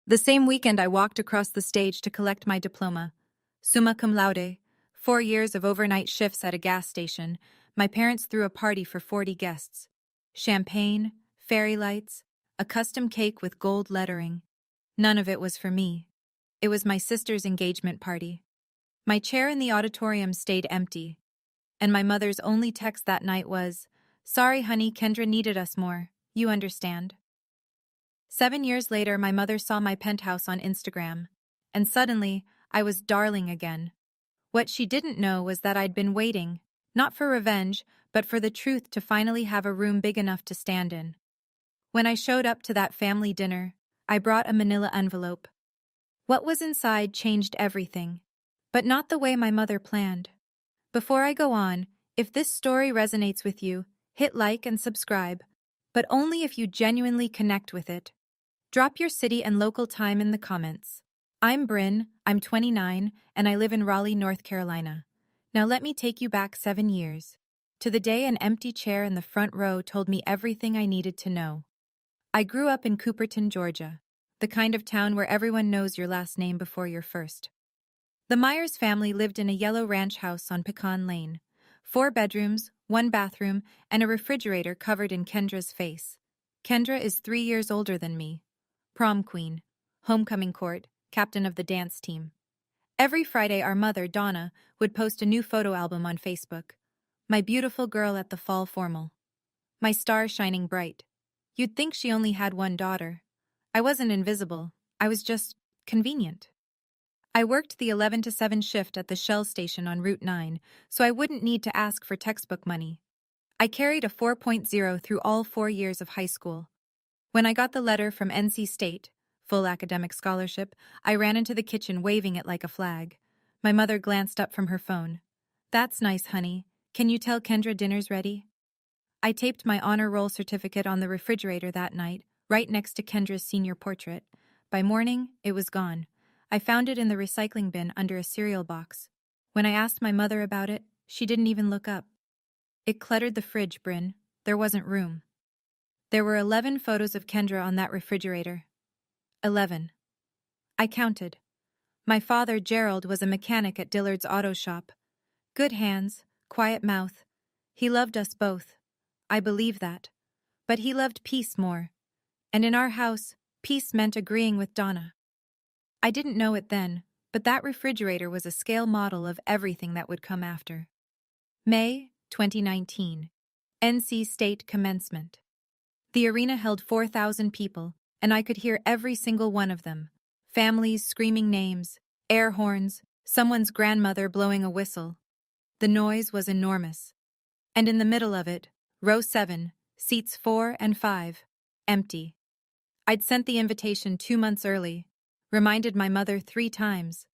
The same weekend I walked across the stage to collect my diploma. Summa cum laude, 4 years of overnight shifts at a gas station. My parents threw a party for 40 guests. Champagne, fairy lights, a custom cake with gold lettering. None of it was for me. It was my sister's engagement party. My chair in the auditorium stayed empty, and my mother's only text that night was, "Sorry, honey, Kendra needed us more. You understand." 7 years later, my mother saw my penthouse on Instagram, and suddenly, I was darling again. What she didn't know was that I'd been waiting, not for revenge, but for the truth to finally have a room big enough to stand in. When I showed up to that family dinner, I brought a manila envelope. What was inside changed everything, but not the way my mother planned. Before I go on, if this story resonates with you, hit like and subscribe, but only if you genuinely connect with it. Drop your city and local time in the comments. I'm Bryn, I'm 29, and I live in Raleigh, North Carolina. Now let me take you back 7 years, to the day an empty chair in the front row told me everything I needed to know. I grew up in Cooperton, Georgia, the kind of town where everyone knows your last name before your first. The Myers family lived in a yellow ranch house on Pecan Lane. 4 bedrooms, 1 bathroom, and a refrigerator covered in Kendra's face. Kendra is 3 years older than me. Prom queen, homecoming court, captain of the dance team. Every Friday our mother, Donna, would post a new photo album on Facebook. My beautiful girl at the fall formal. My star shining bright. You'd think she only had one daughter. I wasn't invisible, I was just convenient. I worked the 11 to 7 shift at the Shell station on Route 9, so I wouldn't need to ask for textbook money. I carried a 4.0 through all 4 years of high school. When I got the letter from NC State, full academic scholarship, I ran into the kitchen waving it like a flag. My mother glanced up from her phone. "That's nice, honey. Can you tell Kendra dinner's ready?" I taped my honor roll certificate on the refrigerator that night, right next to Kendra's senior portrait. By morning, it was gone. I found it in the recycling bin under a cereal box. When I asked my mother about it, she didn't even look up. It cluttered the fridge, Bryn. There wasn't room. There were 11 photos of Kendra on that refrigerator. 11. I counted. My father, Gerald, was a mechanic at Dillard's auto shop. Good hands, quiet mouth. He loved us both. I believe that. But he loved peace more. And in our house, peace meant agreeing with Donna. I didn't know it then, but that refrigerator was a scale model of everything that would come after. May 2019. NC State commencement. The arena held 4,000 people, and I could hear every single one of them. Families screaming names, air horns, someone's grandmother blowing a whistle. The noise was enormous. And in the middle of it, row 7, seats 4 and 5, empty. I'd sent the invitation 2 months early, reminded my mother 3 times.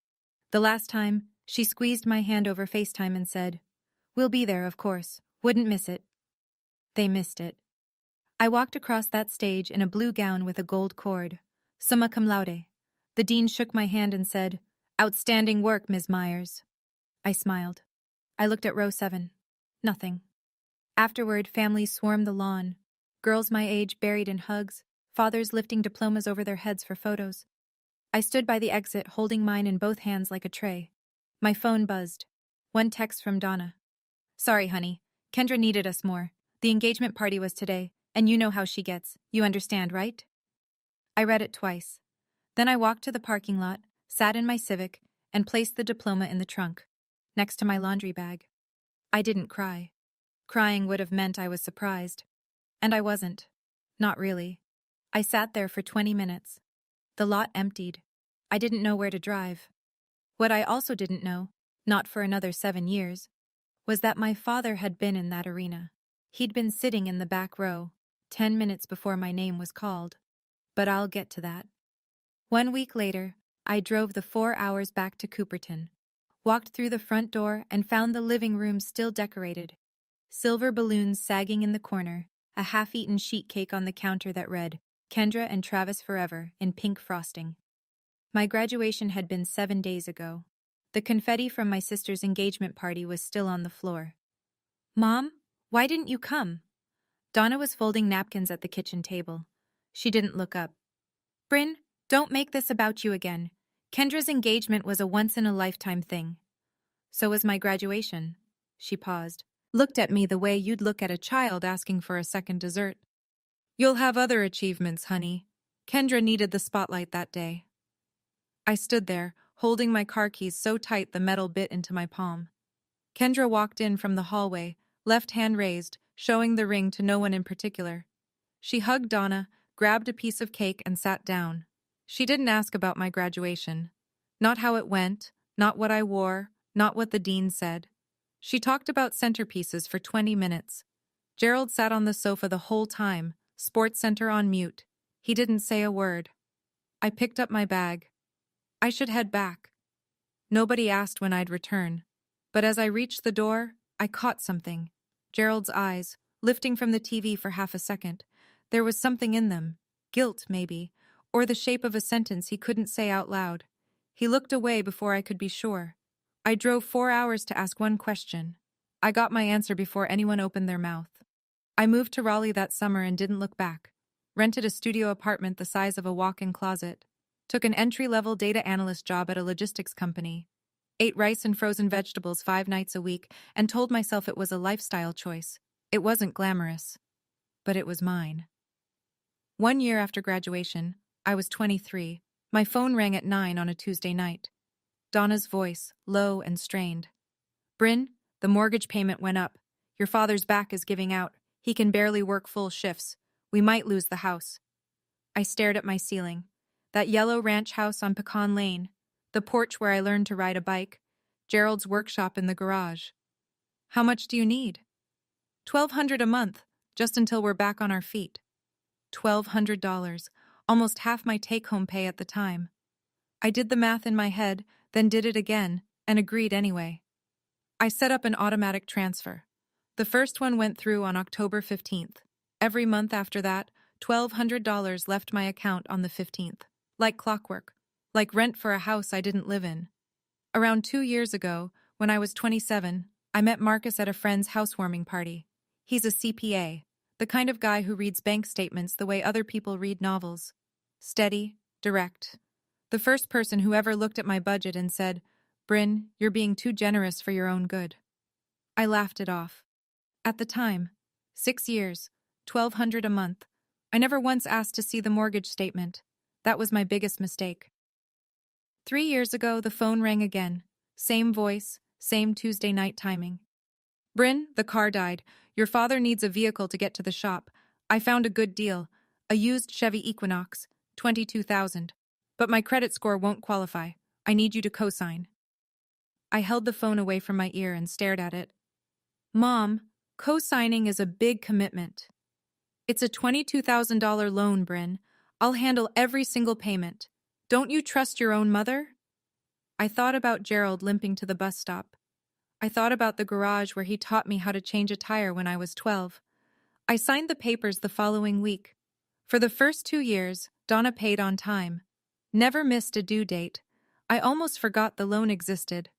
The last time, she squeezed my hand over FaceTime and said, "We'll be there, of course. Wouldn't miss it." They missed it. I walked across that stage in a blue gown with a gold cord. Summa cum laude. The dean shook my hand and said, "Outstanding work, Ms. Myers." I smiled. I looked at row 7. Nothing. Afterward, families swarmed the lawn. Girls my age buried in hugs, fathers lifting diplomas over their heads for photos. I stood by the exit, holding mine in both hands like a tray. My phone buzzed. One text from Donna. "Sorry, honey. Kendra needed us more. The engagement party was today, and you know how she gets. You understand, right?" I read it twice. Then I walked to the parking lot, sat in my Civic, and placed the diploma in the trunk, next to my laundry bag. I didn't cry. Crying would have meant I was surprised. And I wasn't. Not really. I sat there for 20 minutes. The lot emptied. I didn't know where to drive. What I also didn't know, not for another 7 years, was that my father had been in that arena. He'd been sitting in the back row, 10 minutes before my name was called. But I'll get to that. 1 week later, I drove the 4 hours back to Cooperton, walked through the front door and found the living room still decorated. Silver balloons sagging in the corner, a half-eaten sheet cake on the counter that read, "Kendra and Travis Forever," in pink frosting. My graduation had been 7 days ago. The confetti from my sister's engagement party was still on the floor. "Mom, why didn't you come?" Donna was folding napkins at the kitchen table. She didn't look up. "Bryn, Don't make this about you again. Kendra's engagement was a once-in-a-lifetime thing. So was my graduation. She paused, looked at me the way you'd look at a child asking for a second dessert. You'll have other achievements, honey. Kendra needed the spotlight that day. I stood there, holding my car keys so tight the metal bit into my palm. Kendra walked in from the hallway, left hand raised, showing the ring to no one in particular. She hugged Donna, grabbed a piece of cake and sat down. She didn't ask about my graduation. Not how it went, not what I wore, not what the dean said. She talked about centerpieces for 20 minutes. Gerald sat on the sofa the whole time, Sports Center on mute. He didn't say a word. I picked up my bag. I should head back. Nobody asked when I'd return. But as I reached the door, I caught something. Gerald's eyes, lifting from the TV for half a second. There was something in them. Guilt, maybe, or the shape of a sentence he couldn't say out loud. He looked away before I could be sure. I drove 4 hours to ask one question. I got my answer before anyone opened their mouth. I moved to Raleigh that summer and didn't look back. Rented a studio apartment the size of a walk-in closet. Took an entry-level data analyst job at a logistics company. Ate rice and frozen vegetables 5 nights a week and told myself it was a lifestyle choice. It wasn't glamorous, but it was mine. 1 year after graduation, I was 23. My phone rang at 9 on a Tuesday night. Donna's voice, low and strained. Bryn, the mortgage payment went up. Your father's back is giving out. He can barely work full shifts. We might lose the house. I stared at my ceiling. That yellow ranch house on Pecan Lane. The porch where I learned to ride a bike. Gerald's workshop in the garage. How much do you need? $1,200 a month, just until we're back on our feet. $1,200, almost half my take-home pay at the time. I did the math in my head, then did it again, and agreed anyway. I set up an automatic transfer. The first one went through on October 15th. Every month after that, $1,200 left my account on the 15th. Like clockwork. Like rent for a house I didn't live in. Around 2 years ago, when I was 27, I met Marcus at a friend's housewarming party. He's a CPA, the kind of guy who reads bank statements the way other people read novels. Steady, direct. The first person who ever looked at my budget and said, "Bryn, you're being too generous for your own good." I laughed it off. At the time, 6 years, $1,200 a month. I never once asked to see the mortgage statement. That was my biggest mistake. 3 years ago, the phone rang again. Same voice, same Tuesday night timing. Bryn, the car died. Your father needs a vehicle to get to the shop. I found a good deal. A used Chevy Equinox, $22,000. But my credit score won't qualify. I need you to co-sign. I held the phone away from my ear and stared at it. Mom, co-signing is a big commitment. It's a $22,000 loan, Bryn. I'll handle every single payment. Don't you trust your own mother? I thought about Gerald limping to the bus stop. I thought about the garage where he taught me how to change a tire when I was 12. I signed the papers the following week. For the first 2 years, Donna paid on time. Never missed a due date. I almost forgot the loan existed.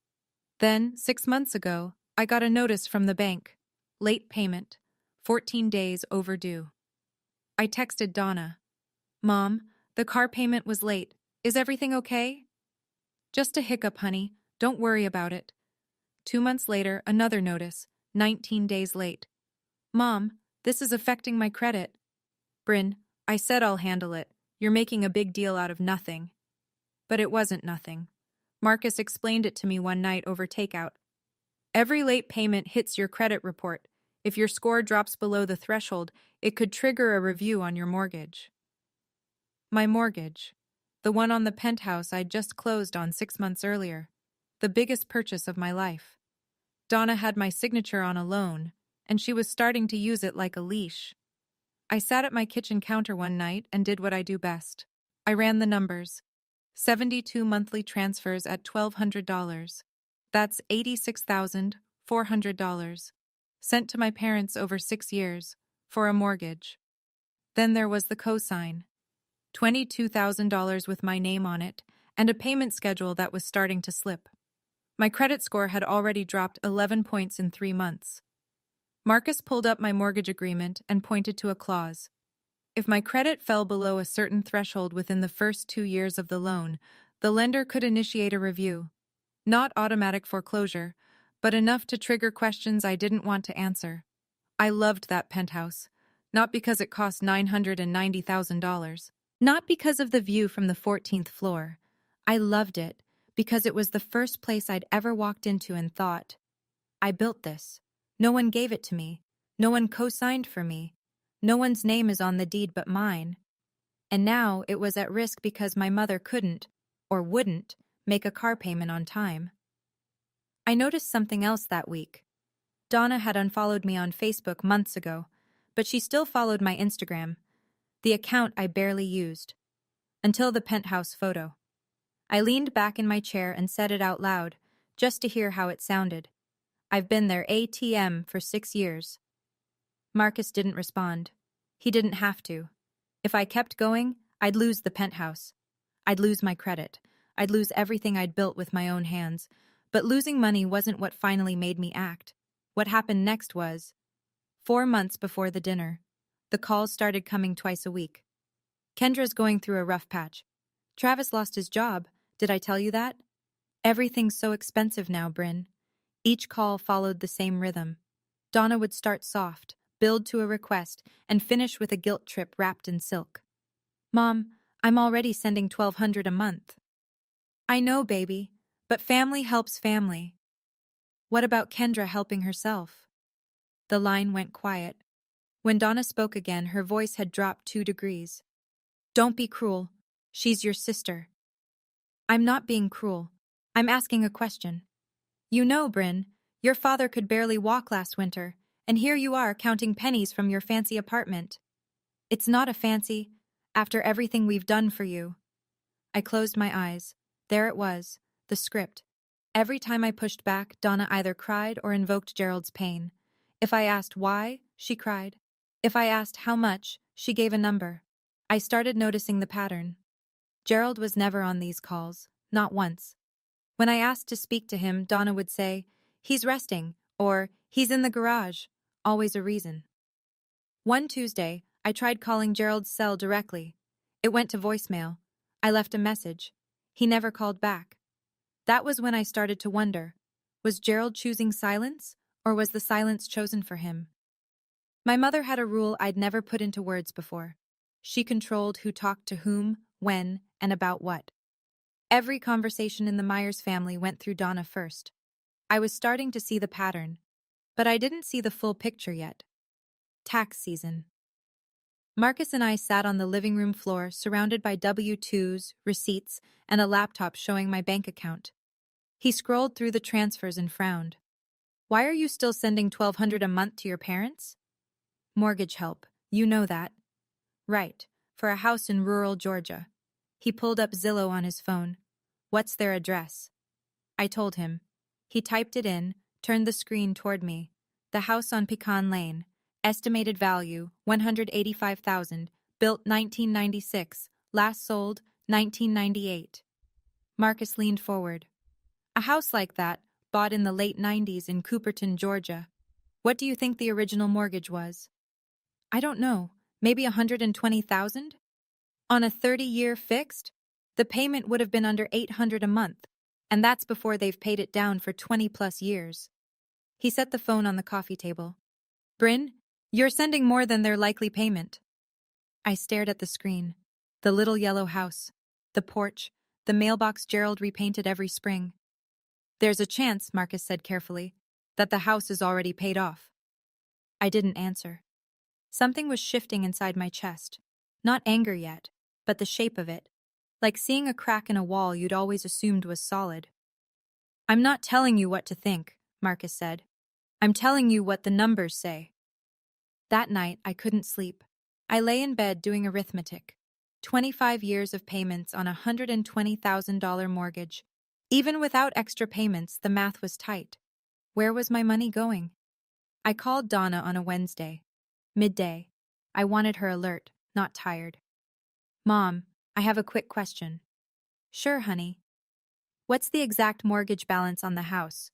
Then, 6 months ago, I got a notice from the bank. Late payment. 14 days overdue. I texted Donna. Mom, the car payment was late. Is everything okay? Just a hiccup, honey. Don't worry about it. 2 months later, another notice. 19 days late. Mom, this is affecting my credit. Bryn, I said I'll handle it. You're making a big deal out of nothing. But it wasn't nothing. Marcus explained it to me one night over takeout. Every late payment hits your credit report. If your score drops below the threshold, it could trigger a review on your mortgage. My mortgage. The one on the penthouse I'd just closed on 6 months earlier. The biggest purchase of my life. Donna had my signature on a loan, and she was starting to use it like a leash. I sat at my kitchen counter one night and did what I do best. I ran the numbers. 72 monthly transfers at $1,200. That's $86,400. Sent to my parents over 6 years, for a mortgage. Then there was the cosign. $22,000 with my name on it, and a payment schedule that was starting to slip. My credit score had already dropped 11 points in 3 months. Marcus pulled up my mortgage agreement and pointed to a clause. If my credit fell below a certain threshold within the first 2 years of the loan, the lender could initiate a review. Not automatic foreclosure, but enough to trigger questions I didn't want to answer. I loved that penthouse, not because it cost $990,000, not because of the view from the 14th floor. I loved it because it was the first place I'd ever walked into and thought, I built this. No one gave it to me. No one co-signed for me. No one's name is on the deed but mine. And now it was at risk because my mother couldn't, or wouldn't, make a car payment on time. I noticed something else that week. Donna had unfollowed me on Facebook months ago, but she still followed my Instagram, the account I barely used. Until the penthouse photo. I leaned back in my chair and said it out loud, just to hear how it sounded. I've been their ATM for 6 years. Marcus didn't respond. He didn't have to. If I kept going, I'd lose the penthouse. I'd lose my credit. I'd lose everything I'd built with my own hands. But losing money wasn't what finally made me act. What happened next was 4 months before the dinner. The calls started coming twice a week. Kendra's going through a rough patch. Travis lost his job. Did I tell you that? Everything's so expensive now, Bryn. Each call followed the same rhythm. Donna would start soft, build to a request, and finish with a guilt trip wrapped in silk. Mom, I'm already sending $1,200 a month. I know, baby, but family helps family. What about Kendra helping herself? The line went quiet. When Donna spoke again, her voice had dropped 2 degrees. Don't be cruel. She's your sister. I'm not being cruel. I'm asking a question. You know, Bryn, your father could barely walk last winter, and here you are counting pennies from your fancy apartment. It's not a fancy, after everything we've done for you. I closed my eyes. There it was, the script. Every time I pushed back, Donna either cried or invoked Gerald's pain. If I asked why, she cried. If I asked how much, she gave a number. I started noticing the pattern. Gerald was never on these calls, not once. When I asked to speak to him, Donna would say, he's resting, or he's in the garage, always a reason. One Tuesday, I tried calling Gerald's cell directly. It went to voicemail. I left a message. He never called back. That was when I started to wonder, was Gerald choosing silence, or was the silence chosen for him? My mother had a rule I'd never put into words before. She controlled who talked to whom, when, and about what. Every conversation in the Myers family went through Donna first. I was starting to see the pattern, but I didn't see the full picture yet. Tax season. Marcus and I sat on the living room floor surrounded by W-2s, receipts, and a laptop showing my bank account. He scrolled through the transfers and frowned. Why are you still sending $1,200 a month to your parents? Mortgage help, you know that. Right, for a house in rural Georgia. He pulled up Zillow on his phone. What's their address? I told him. He typed it in, turned the screen toward me. The house on Pecan Lane. Estimated value, $185,000. Built 1996. Last sold, 1998. Marcus leaned forward. A house like that, bought in the late 90s in Cooperton, Georgia. What do you think the original mortgage was? I don't know. Maybe $120,000? On a 30-year fixed? The payment would have been under $800 a month, and that's before they've paid it down for 20-plus years. He set the phone on the coffee table. Bryn, you're sending more than their likely payment. I stared at the screen. The little yellow house, the porch, the mailbox Gerald repainted every spring. There's a chance, Marcus said carefully, that the house is already paid off. I didn't answer. Something was shifting inside my chest. Not anger yet, but the shape of it. Like seeing a crack in a wall you'd always assumed was solid. I'm not telling you what to think, Marcus said. I'm telling you what the numbers say. That night, I couldn't sleep. I lay in bed doing arithmetic. 25 years of payments on a $120,000 mortgage. Even without extra payments, the math was tight. Where was my money going? I called Donna on a Wednesday. Midday. I wanted her alert, not tired. Mom, I have a quick question. Sure, honey. What's the exact mortgage balance on the house?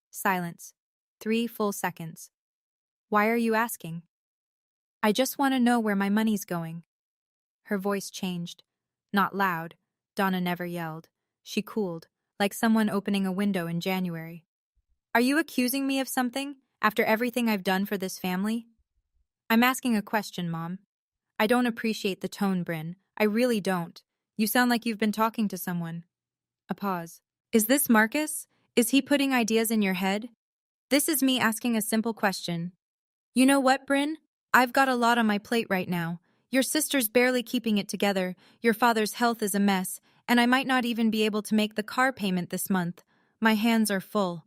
Silence. 3 full seconds. Why are you asking? I just want to know where my money's going. Her voice changed. Not loud. Donna never yelled. She cooled, like someone opening a window in January. Are you accusing me of something, after everything I've done for this family? I'm asking a question, Mom. I don't appreciate the tone, Bryn. I really don't. You sound like you've been talking to someone. A pause. Is this Marcus? Is he putting ideas in your head? This is me asking a simple question. You know what, Bryn? I've got a lot on my plate right now. Your sister's barely keeping it together, your father's health is a mess, and I might not even be able to make the car payment this month. My hands are full.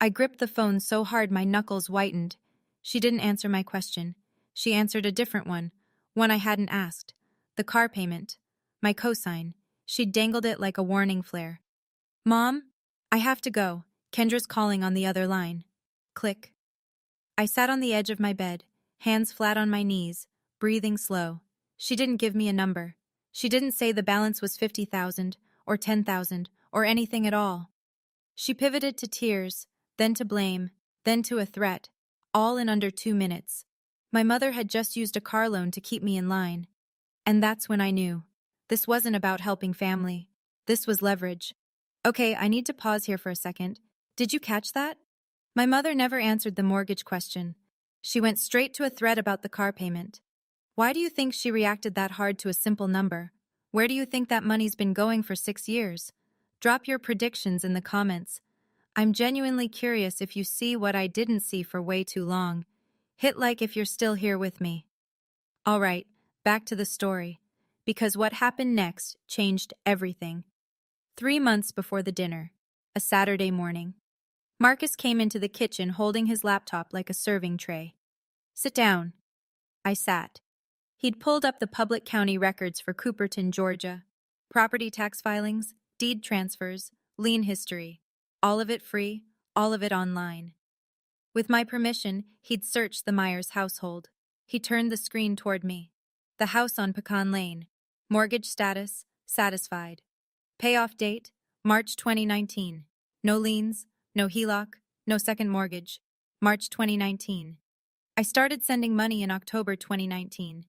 I gripped the phone so hard my knuckles whitened. She didn't answer my question. She answered a different one I hadn't asked. The car payment. My cosign. She dangled it like a warning flare. Mom? I have to go. Kendra's calling on the other line. Click. I sat on the edge of my bed, hands flat on my knees, breathing slow. She didn't give me a number. She didn't say the balance was 50,000 or 10,000 or anything at all. She pivoted to tears, then to blame, then to a threat, all in under 2 minutes. My mother had just used a car loan to keep me in line. And that's when I knew. This wasn't about helping family. This was leverage. Okay, I need to pause here for a second. Did you catch that? My mother never answered the mortgage question. She went straight to a threat about the car payment. Why do you think she reacted that hard to a simple number? Where do you think that money's been going for 6 years? Drop your predictions in the comments. I'm genuinely curious if you see what I didn't see for way too long. Hit like if you're still here with me. All right, back to the story. Because what happened next changed everything. 3 months before the dinner, a Saturday morning, Marcus came into the kitchen holding his laptop like a serving tray. Sit down. I sat. He'd pulled up the public county records for Cooperton, Georgia. Property tax filings, deed transfers, lien history. All of it free, all of it online. With my permission, he'd searched the Myers household. He turned the screen toward me. The house on Pecan Lane. Mortgage status, satisfied. Payoff date, March 2019. No liens, no HELOC, no second mortgage. March 2019. I started sending money in October 2019.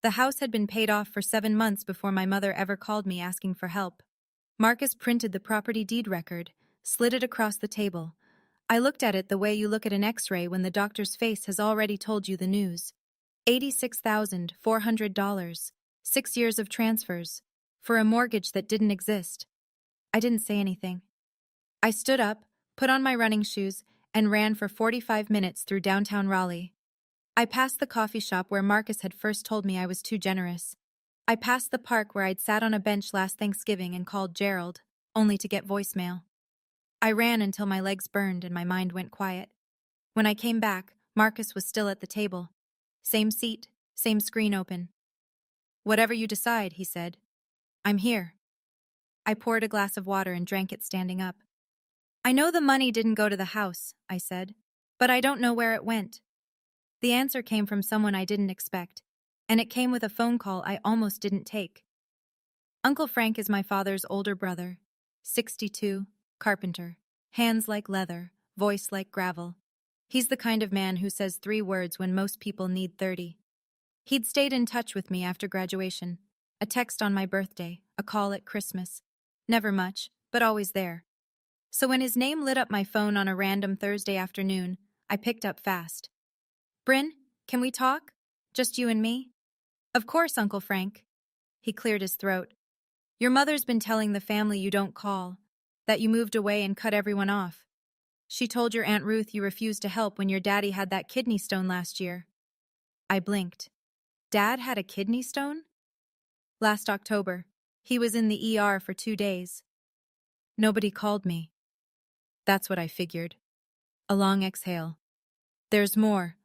The house had been paid off for 7 months before my mother ever called me asking for help. Marcus printed the property deed record, slid it across the table. I looked at it the way you look at an X-ray when the doctor's face has already told you the news. $86,400. 6 years of transfers. For a mortgage that didn't exist. I didn't say anything. I stood up, put on my running shoes, and ran for 45 minutes through downtown Raleigh. I passed the coffee shop where Marcus had first told me I was too generous. I passed the park where I'd sat on a bench last Thanksgiving and called Gerald, only to get voicemail. I ran until my legs burned and my mind went quiet. When I came back, Marcus was still at the table. Same seat, same screen open. Whatever you decide, he said. I'm here. I poured a glass of water and drank it standing up. I know the money didn't go to the house, I said, but I don't know where it went. The answer came from someone I didn't expect, and it came with a phone call I almost didn't take. Uncle Frank is my father's older brother, 62, carpenter, hands like leather, voice like gravel. He's the kind of man who says 3 words when most people need 30. He'd stayed in touch with me after graduation. A text on my birthday, a call at Christmas. Never much, but always there. So when his name lit up my phone on a random Thursday afternoon, I picked up fast. Bryn, can we talk? Just you and me? Of course, Uncle Frank. He cleared his throat. Your mother's been telling the family you don't call, that you moved away and cut everyone off. She told your Aunt Ruth you refused to help when your daddy had that kidney stone last year. I blinked. Dad had a kidney stone? Last October. He was in the ER for 2 days. Nobody called me. That's what I figured. A long exhale. There's more.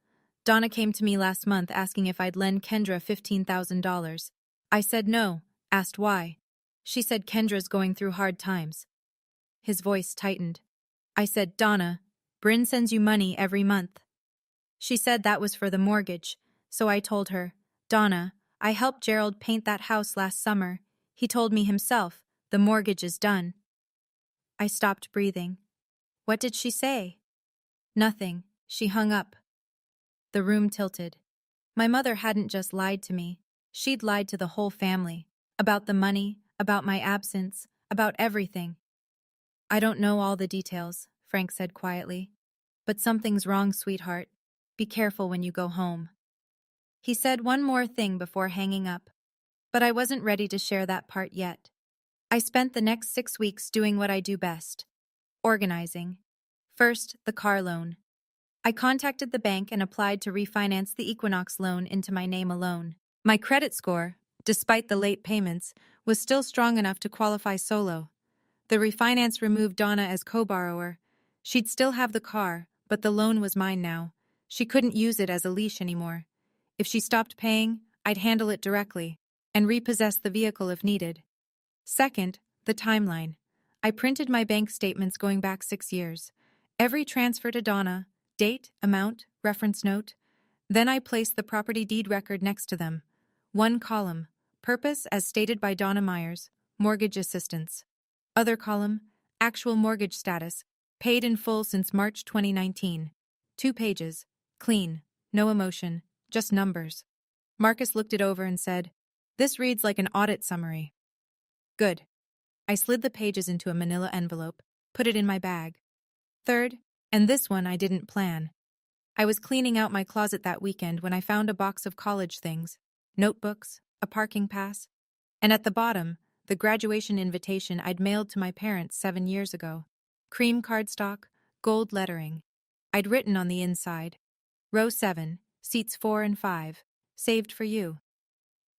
Donna came to me last month asking if I'd lend Kendra $15,000. I said no, asked why. She said Kendra's going through hard times. His voice tightened. I said, Donna, Bryn sends you money every month. She said that was for the mortgage, so I told her, Donna, I helped Gerald paint that house last summer. He told me himself, the mortgage is done. I stopped breathing. What did she say? Nothing. She hung up. The room tilted. My mother hadn't just lied to me, she'd lied to the whole family. About the money, about my absence, about everything. I don't know all the details, Frank said quietly. But something's wrong, sweetheart. Be careful when you go home. He said one more thing before hanging up. But I wasn't ready to share that part yet. I spent the next 6 weeks doing what I do best. Organizing. First, the car loan. I contacted the bank and applied to refinance the Equinox loan into my name alone. My credit score, despite the late payments, was still strong enough to qualify solo. The refinance removed Donna as co-borrower. She'd still have the car, but the loan was mine now. She couldn't use it as a leash anymore. If she stopped paying, I'd handle it directly and repossess the vehicle if needed. Second, the timeline. I printed my bank statements going back 6 years. Every transfer to Donna, date, amount, reference note. Then I placed the property deed record next to them. One column, purpose as stated by Donna Myers, mortgage assistance. Other column, actual mortgage status, paid in full since March 2019. 2 pages, clean, no emotion, just numbers. Marcus looked it over and said, "This reads like an audit summary." Good. I slid the pages into a manila envelope, put it in my bag. Third, and this one I didn't plan. I was cleaning out my closet that weekend when I found a box of college things, notebooks, a parking pass, and at the bottom, the graduation invitation I'd mailed to my parents 7 years ago. Cream cardstock, gold lettering. I'd written on the inside, Row 7, seats 4 and 5, saved for you.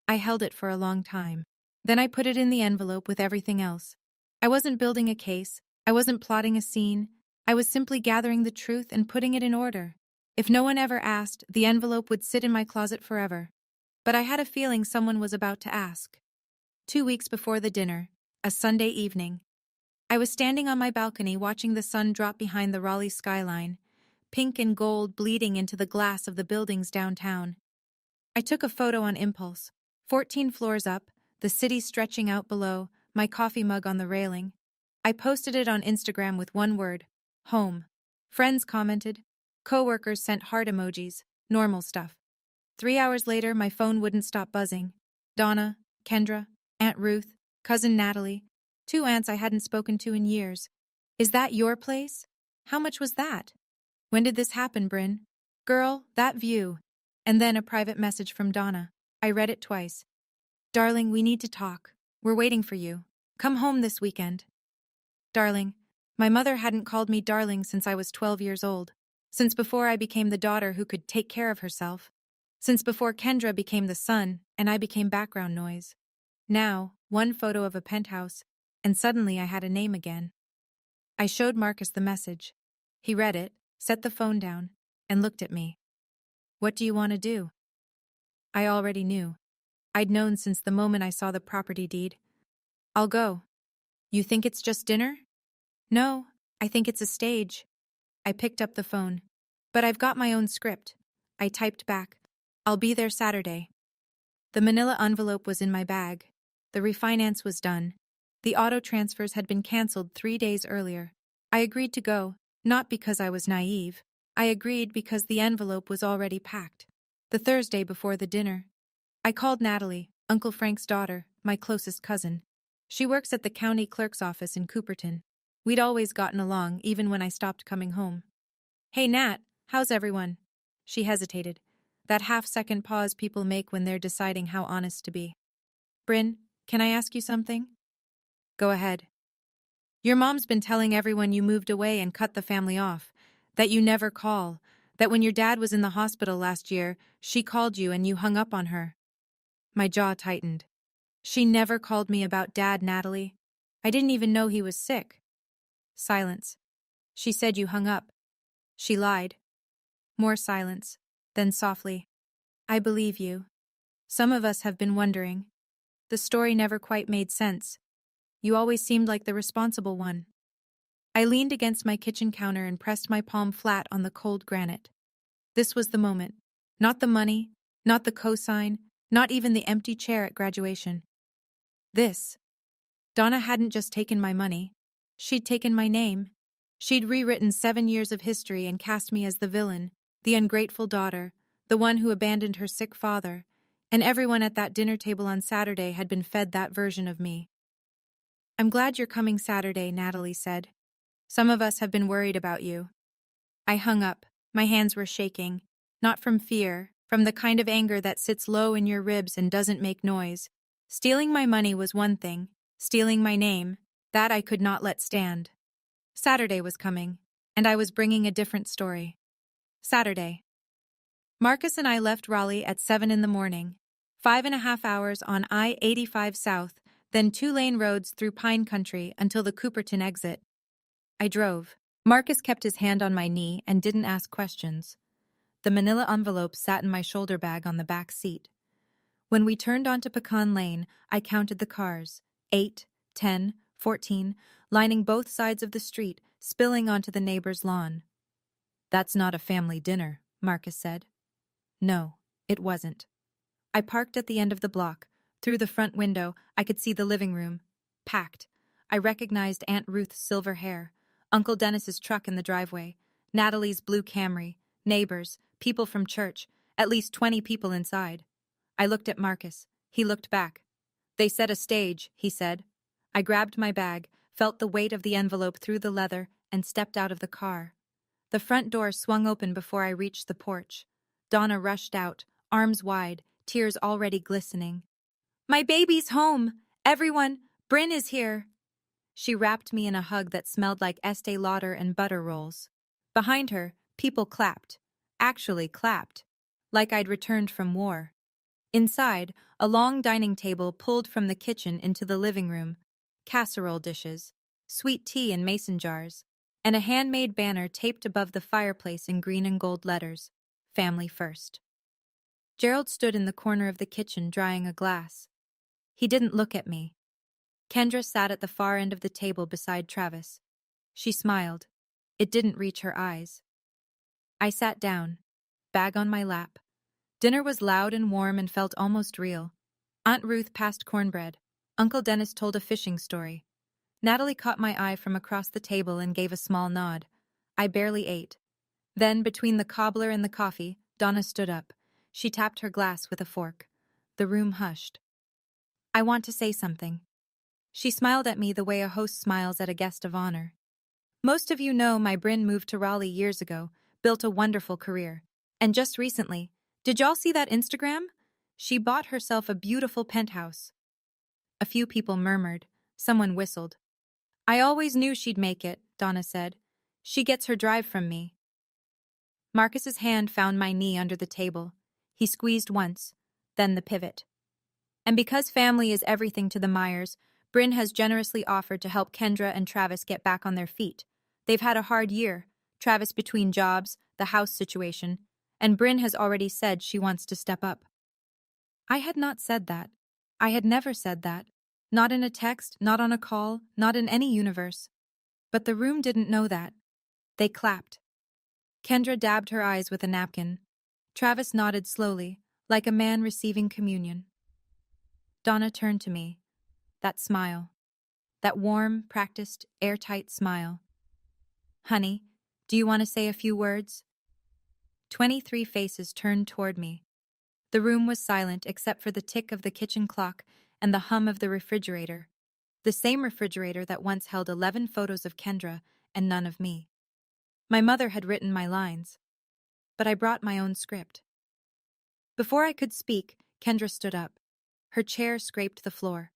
I held it for a long time. Then I put it in the envelope with everything else. I wasn't building a case, I wasn't plotting a scene, I was simply gathering the truth and putting it in order. If no one ever asked, the envelope would sit in my closet forever. But I had a feeling someone was about to ask. 2 weeks before the dinner, a Sunday evening, I was standing on my balcony watching the sun drop behind the Raleigh skyline, pink and gold bleeding into the glass of the buildings downtown. I took a photo on impulse, 14 floors up, the city stretching out below, my coffee mug on the railing. I posted it on Instagram with one word, home. Friends commented. Coworkers sent heart emojis, normal stuff. 3 hours later, my phone wouldn't stop buzzing. Donna, Kendra, Aunt Ruth, Cousin Natalie, 2 aunts I hadn't spoken to in years. Is that your place? How much was that? When did this happen, Bryn? Girl, that view. And then a private message from Donna. I read it twice. Darling, we need to talk. We're waiting for you. Come home this weekend. Darling. My mother hadn't called me darling since I was 12 years old. Since before I became the daughter who could take care of herself. Since before Kendra became the son and I became background noise. Now, one photo of a penthouse, and suddenly I had a name again. I showed Marcus the message. He read it, set the phone down, and looked at me. What do you want to do? I already knew. I'd known since the moment I saw the property deed. I'll go. You think it's just dinner? No, I think it's a stage. I picked up the phone. But I've got my own script. I typed back. I'll be there Saturday. The manila envelope was in my bag. The refinance was done. The auto transfers had been canceled 3 days earlier. I agreed to go, not because I was naive. I agreed because the envelope was already packed. The Thursday before the dinner. I called Natalie, Uncle Frank's daughter, my closest cousin. She works at the county clerk's office in Cooperton. We'd always gotten along, even when I stopped coming home. Hey Nat, how's everyone? She hesitated. That half-second pause people make when they're deciding how honest to be. Bryn, can I ask you something? Go ahead. Your mom's been telling everyone you moved away and cut the family off, that you never call, that when your dad was in the hospital last year, she called you and you hung up on her. My jaw tightened. She never called me about Dad, Natalie. I didn't even know he was sick. Silence. She said you hung up. She lied. More silence. Then softly. I believe you. Some of us have been wondering. The story never quite made sense. You always seemed like the responsible one. I leaned against my kitchen counter and pressed my palm flat on the cold granite. This was the moment. Not the money, not the cosign, not even the empty chair at graduation. This. Donna hadn't just taken my money. She'd taken my name. She'd rewritten 7 years of history and cast me as the villain, the ungrateful daughter, the one who abandoned her sick father, and everyone at that dinner table on Saturday had been fed that version of me. "I'm glad you're coming Saturday," Natalie said. "Some of us have been worried about you." I hung up. My hands were shaking. Not from fear, from the kind of anger that sits low in your ribs and doesn't make noise. Stealing my money was one thing. Stealing my name, that I could not let stand. Saturday was coming, and I was bringing a different story. Saturday. Marcus and I left Raleigh at 7 in the morning. 5.5 hours on I-85 South, then 2-lane roads through pine country until the Cooperton exit. I drove. Marcus kept his hand on my knee and didn't ask questions. The manila envelope sat in my shoulder bag on the back seat. When we turned onto Pecan Lane, I counted the cars. 8, 10, 14, lining both sides of the street, spilling onto the neighbor's lawn. "That's not a family dinner," Marcus said. No, it wasn't. I parked at the end of the block. Through the front window, I could see the living room. Packed. I recognized Aunt Ruth's silver hair, Uncle Dennis's truck in the driveway, Natalie's blue Camry, neighbors, people from church, at least 20 people inside. I looked at Marcus. He looked back. "They set a stage," he said. I grabbed my bag, felt the weight of the envelope through the leather, and stepped out of the car. The front door swung open before I reached the porch. Donna rushed out, arms wide, tears already glistening. "My baby's home! Everyone, Bryn is here!" She wrapped me in a hug that smelled like Estee Lauder and butter rolls. Behind her, people clapped. Actually clapped. Like I'd returned from war. Inside, a long dining table pulled from the kitchen into the living room. Casserole dishes, sweet tea in mason jars, and a handmade banner taped above the fireplace in green and gold letters. Family first. Gerald stood in the corner of the kitchen drying a glass. He didn't look at me. Kendra sat at the far end of the table beside Travis. She smiled. It didn't reach her eyes. I sat down, bag on my lap. Dinner was loud and warm and felt almost real. Aunt Ruth passed cornbread. Uncle Dennis told a fishing story. Natalie caught my eye from across the table and gave a small nod. I barely ate. Then, between the cobbler and the coffee, Donna stood up. She tapped her glass with a fork. The room hushed. "I want to say something." She smiled at me the way a host smiles at a guest of honor. "Most of you know my Bryn moved to Raleigh years ago, built a wonderful career. And just recently, did y'all see that Instagram? She bought herself a beautiful penthouse." A few people murmured. Someone whistled. "I always knew she'd make it," Donna said. "She gets her drive from me." Marcus's hand found my knee under the table. He squeezed once, then the pivot. "And because family is everything to the Myers, Bryn has generously offered to help Kendra and Travis get back on their feet. They've had a hard year, Travis between jobs, the house situation, and Bryn has already said she wants to step up." I had not said that. I had never said that. Not in a text, not on a call, not in any universe. But the room didn't know that. They clapped. Kendra dabbed her eyes with a napkin. Travis nodded slowly, like a man receiving communion. Donna turned to me. That smile. That warm, practiced, airtight smile. "Honey, do you want to say a few words?" 23 faces turned toward me. The room was silent except for the tick of the kitchen clock and the hum of the refrigerator. The same refrigerator that once held 11 photos of Kendra and none of me. My mother had written my lines, but I brought my own script. Before I could speak, Kendra stood up. Her chair scraped the floor.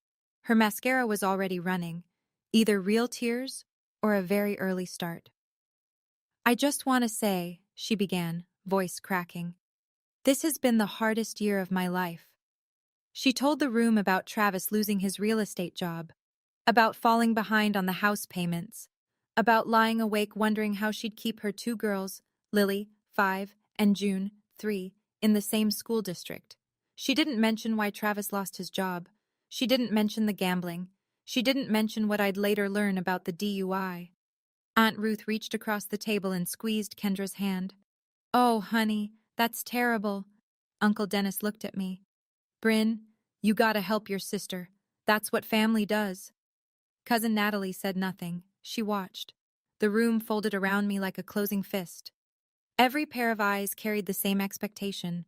Her mascara was already running, either real tears or a very early start. "I just want to say," she began, voice cracking, "this has been the hardest year of my life." She told the room about Travis losing his real estate job, about falling behind on the house payments, about lying awake wondering how she'd keep her 2 girls, Lily, 5, and June, 3, in the same school district. She didn't mention why Travis lost his job. She didn't mention the gambling. She didn't mention what I'd later learn about the DUI. Aunt Ruth reached across the table and squeezed Kendra's hand. "Oh, honey, that's terrible." Uncle Dennis looked at me. "Bryn, you gotta help your sister. That's what family does." Cousin Natalie said nothing. She watched. The room folded around me like a closing fist. Every pair of eyes carried the same expectation.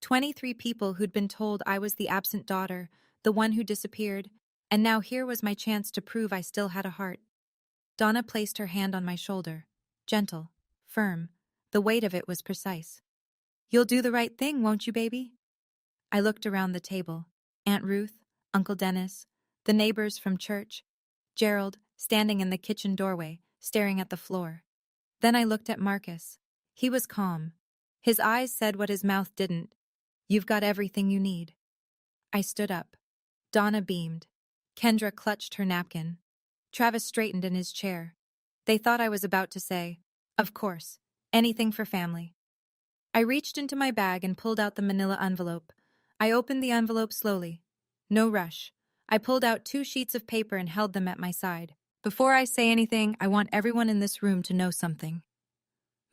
23 people who'd been told I was the absent daughter, the one who disappeared, and now here was my chance to prove I still had a heart. Donna placed her hand on my shoulder. Gentle, firm. The weight of it was precise. "You'll do the right thing, won't you, baby?" I looked around the table. Aunt Ruth, Uncle Dennis, the neighbors from church, Gerald, standing in the kitchen doorway, staring at the floor. Then I looked at Marcus. He was calm. His eyes said what his mouth didn't. "You've got everything you need." I stood up. Donna beamed. Kendra clutched her napkin. Travis straightened in his chair. They thought I was about to say, "Of course, anything for family." I reached into my bag and pulled out the manila envelope. I opened the envelope slowly. No rush. I pulled out 2 sheets of paper and held them at my side. "Before I say anything, I want everyone in this room to know something."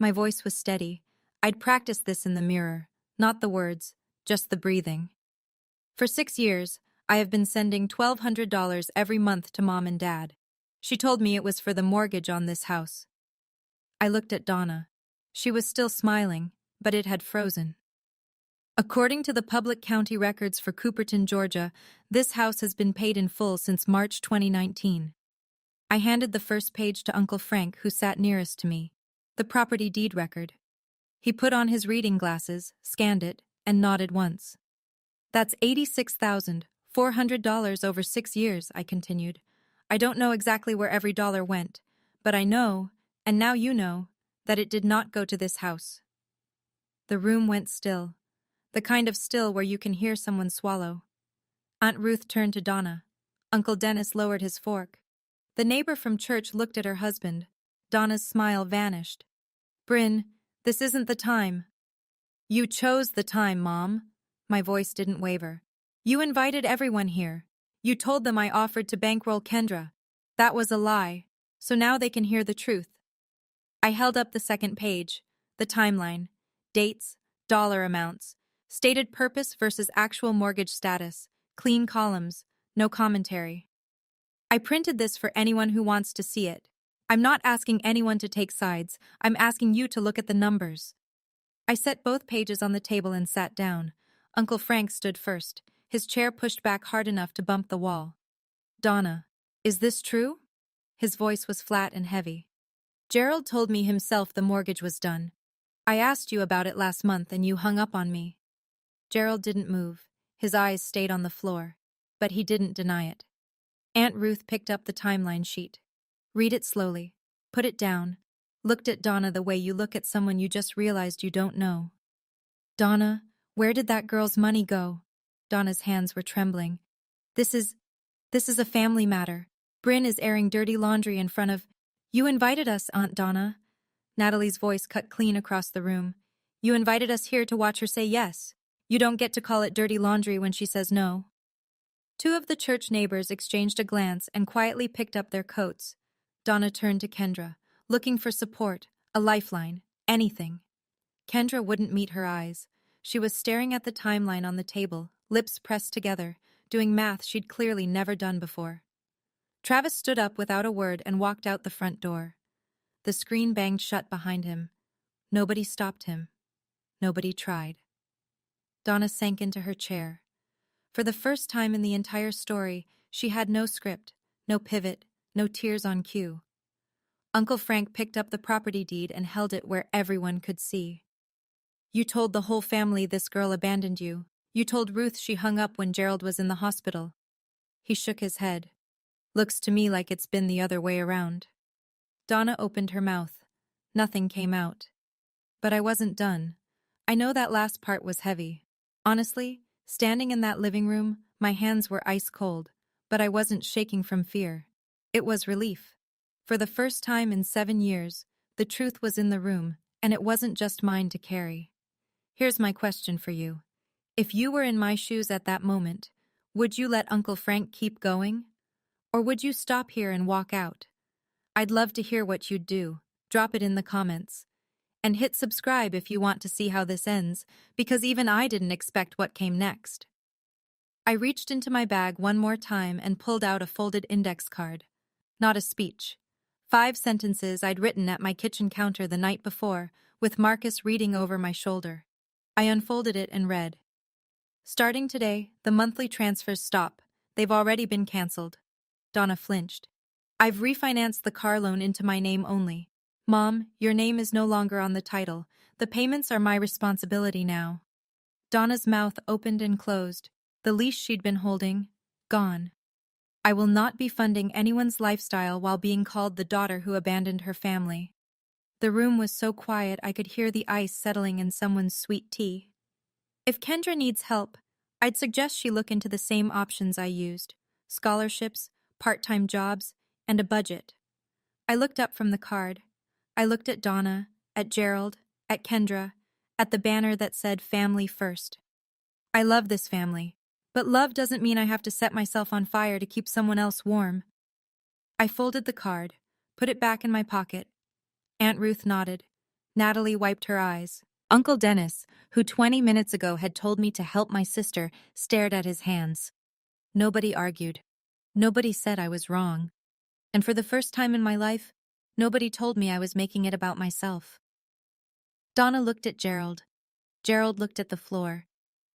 My voice was steady. I'd practiced this in the mirror. Not the words, just the breathing. For 6 years, I have been sending $1,200 every month to Mom and Dad. She told me it was for the mortgage on this house. I looked at Donna. She was still smiling, but it had frozen. "According to the public county records for Cooperton, Georgia, this house has been paid in full since March 2019. I handed the first page to Uncle Frank, who sat nearest to me. The property deed record. He put on his reading glasses, scanned it, and nodded once. "That's $86,400 over 6 years, I continued. "I don't know exactly where every dollar went, but I know, and now you know, that it did not go to this house." The room went still. The kind of still where you can hear someone swallow. Aunt Ruth turned to Donna. Uncle Dennis lowered his fork. The neighbor from church looked at her husband. Donna's smile vanished. "Bryn, this isn't the time." "You chose the time, Mom." My voice didn't waver. "You invited everyone here. You told them I offered to bankroll Kendra. That was a lie, so now they can hear the truth." I held up the second page, the timeline, dates, dollar amounts, stated purpose versus actual mortgage status, clean columns, no commentary. "I printed this for anyone who wants to see it. I'm not asking anyone to take sides. I'm asking you to look at the numbers." I set both pages on the table and sat down. Uncle Frank stood first, his chair pushed back hard enough to bump the wall. "Donna, is this true?" His voice was flat and heavy. "Gerald told me himself the mortgage was done. I asked you about it last month and you hung up on me." Gerald didn't move. His eyes stayed on the floor, but he didn't deny it. Aunt Ruth picked up the timeline sheet. "Read it slowly. Put it down." Looked at Donna the way you look at someone you just realized you don't know. "Donna, where did that girl's money go?" Donna's hands were trembling. This is a family matter. Bryn is airing dirty laundry in front of—" "You invited us, Aunt Donna." Natalie's voice cut clean across the room. "You invited us here to watch her say yes. You don't get to call it dirty laundry when she says no." 2 of the church neighbors exchanged a glance and quietly picked up their coats. Donna turned to Kendra, looking for support, a lifeline, anything. Kendra wouldn't meet her eyes. She was staring at the timeline on the table, lips pressed together, doing math she'd clearly never done before. Travis stood up without a word and walked out the front door. The screen banged shut behind him. Nobody stopped him. Nobody tried. Donna sank into her chair. For the first time in the entire story, she had no script, no pivot, no tears on cue. Uncle Frank picked up the property deed and held it where everyone could see. "You told the whole family this girl abandoned you. You told Ruth she hung up when Gerald was in the hospital." He shook his head. "Looks to me like it's been the other way around." Donna opened her mouth. Nothing came out. But I wasn't done. I know that last part was heavy. Honestly, standing in that living room, my hands were ice cold, but I wasn't shaking from fear. It was relief. For the first time in 7 years, the truth was in the room, and it wasn't just mine to carry. Here's my question for you. If you were in my shoes at that moment, would you let Uncle Frank keep going? Or would you stop here and walk out? I'd love to hear what you'd do. Drop it in the comments. And hit subscribe if you want to see how this ends, because even I didn't expect what came next. I reached into my bag one more time and pulled out a folded index card. Not a speech. 5 sentences I'd written at my kitchen counter the night before, with Marcus reading over my shoulder. I unfolded it and read, "Starting today, the monthly transfers stop. They've already been cancelled." Donna flinched. "I've refinanced the car loan into my name only. Mom, your name is no longer on the title. The payments are my responsibility now." Donna's mouth opened and closed. The leash she'd been holding, gone. "I will not be funding anyone's lifestyle while being called the daughter who abandoned her family." The room was so quiet I could hear the ice settling in someone's sweet tea. "If Kendra needs help, I'd suggest she look into the same options I used: scholarships, part-time jobs, and a budget." I looked up from the card. I looked at Donna, at Gerald, at Kendra, at the banner that said "Family First." I love this family, but love doesn't mean I have to set myself on fire to keep someone else warm. I folded the card, put it back in my pocket. Aunt Ruth nodded. Natalie wiped her eyes. Uncle Dennis, who 20 minutes ago had told me to help my sister, stared at his hands. Nobody argued. Nobody said I was wrong. And for the first time in my life, nobody told me I was making it about myself. Donna looked at Gerald. Gerald looked at the floor.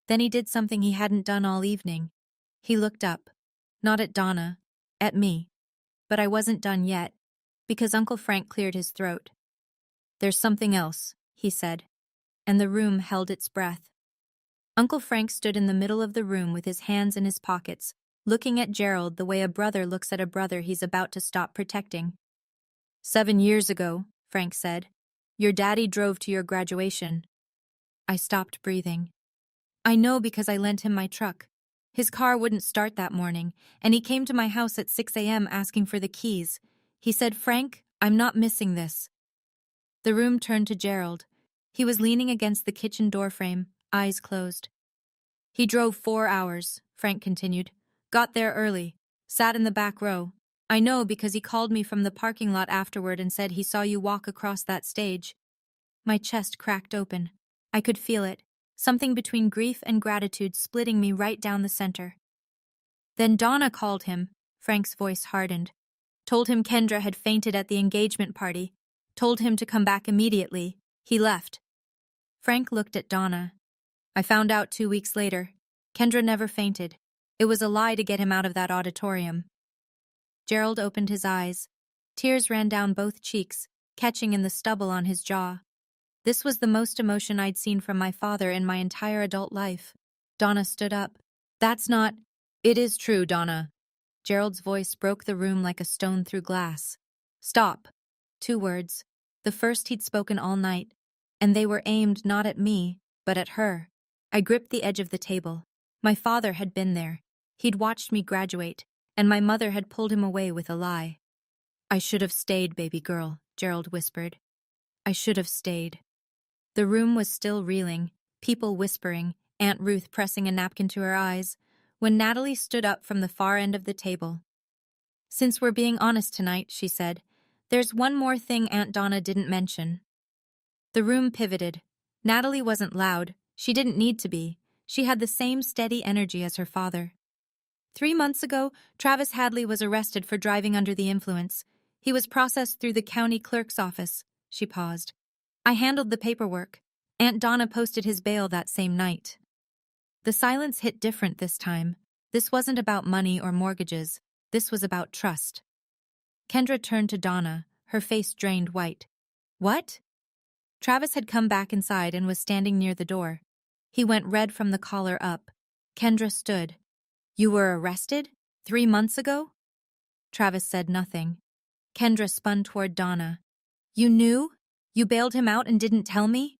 Then he did something he hadn't done all evening. He looked up. Not at Donna, at me. But I wasn't done yet, because Uncle Frank cleared his throat. "There's something else," he said, and the room held its breath. Uncle Frank stood in the middle of the room with his hands in his pockets, looking at Gerald the way a brother looks at a brother he's about to stop protecting. "7 years ago," Frank said, "your daddy drove to your graduation." I stopped breathing. "I know because I lent him my truck. His car wouldn't start that morning, and he came to my house at 6 a.m. asking for the keys. He said, 'Frank, I'm not missing this.'" The room turned to Gerald. He was leaning against the kitchen doorframe, eyes closed. "He drove 4 hours," Frank continued. "Got there early. Sat in the back row. I know because he called me from the parking lot afterward and said he saw you walk across that stage." My chest cracked open. I could feel it, something between grief and gratitude splitting me right down the center. "Then Donna called him," Frank's voice hardened. "Told him Kendra had fainted at the engagement party. Told him to come back immediately. He left." Frank looked at Donna. "I found out 2 weeks later. Kendra never fainted. It was a lie to get him out of that auditorium." Gerald opened his eyes. Tears ran down both cheeks, catching in the stubble on his jaw. This was the most emotion I'd seen from my father in my entire adult life. Donna stood up. "That's not—" "It is true, Donna." Gerald's voice broke the room like a stone through glass. "Stop." 2 words, the first he'd spoken all night, and they were aimed not at me, but at her. I gripped the edge of the table. My father had been there. He'd watched me graduate, and my mother had pulled him away with a lie. "I should have stayed, baby girl," Gerald whispered. "I should have stayed." The room was still reeling, people whispering, Aunt Ruth pressing a napkin to her eyes, when Natalie stood up from the far end of the table. "Since we're being honest tonight," she said, "there's one more thing Aunt Donna didn't mention." The room pivoted. Natalie wasn't loud. She didn't need to be. She had the same steady energy as her father. 3 months ago, Travis Hadley was arrested for driving under the influence. He was processed through the county clerk's office. She paused. "I handled the paperwork. Aunt Donna posted his bail that same night." The silence hit different this time. This wasn't about money or mortgages. This was about trust. Kendra turned to Donna, her face drained white. "What?" Travis had come back inside and was standing near the door. He went red from the collar up. Kendra stood. "You were arrested? 3 months ago?" Travis said nothing. Kendra spun toward Donna. "You knew? You bailed him out and didn't tell me?"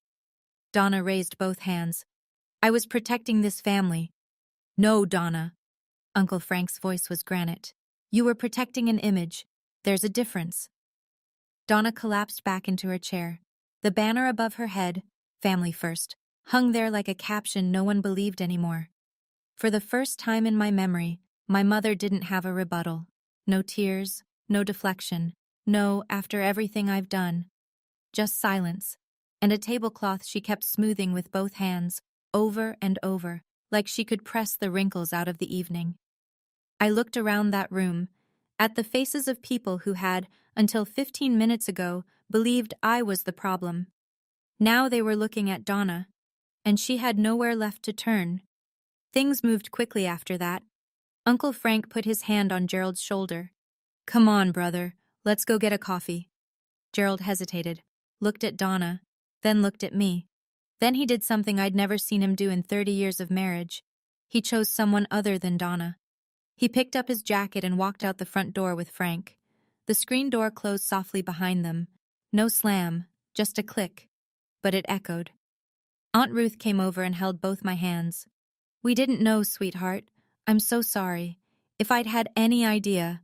Donna raised both hands. "I was protecting this family." "No, Donna." Uncle Frank's voice was granite. "You were protecting an image. There's a difference." Donna collapsed back into her chair. The banner above her head, "Family First," hung there like a caption no one believed anymore. For the first time in my memory, my mother didn't have a rebuttal. No tears, no deflection, no "after everything I've done." Just silence, and a tablecloth she kept smoothing with both hands, over and over, like she could press the wrinkles out of the evening. I looked around that room, at the faces of people who had, until 15 minutes ago, believed I was the problem. Now they were looking at Donna, and she had nowhere left to turn. Things moved quickly after that. Uncle Frank put his hand on Gerald's shoulder. "Come on, brother, let's go get a coffee." Gerald hesitated, looked at Donna, then looked at me. Then he did something I'd never seen him do in 30 years of marriage. He chose someone other than Donna. He picked up his jacket and walked out the front door with Frank. The screen door closed softly behind them. No slam, just a click. But it echoed. Aunt Ruth came over and held both my hands. "We didn't know, sweetheart. I'm so sorry. If I'd had any idea."